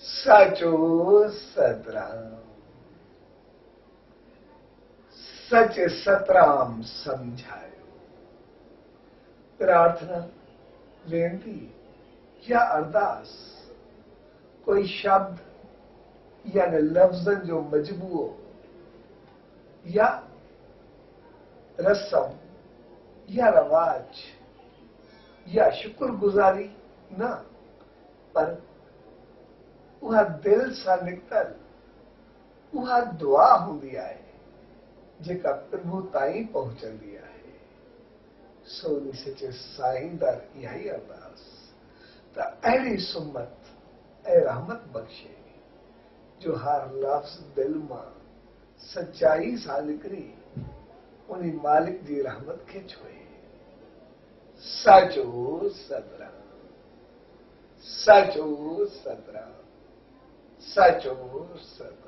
साचो सतराम सच सतराम समझायो। प्रार्थना, बेनती या अरदास कोई शब्द यानी लफ्जन जो मजबूओ या रस्म या रवाज या शुक्रगुजारी न, पर उहा दिल सां निकतल उहा दुआ हूंदी आहे जेका प्रभु ताईं पहुचंदी आहे। सोनी सचे साईं दर इहा ई अरदास त अहिड़ी सुमत ऐं रहमत बख़्शे जो हर लफ़्ज़ दिल मां सच्चाई सां निकिरी उन मालिक जी रहमत खे छुए। साचो सतराम, साचो सतराम, साचो सतराम।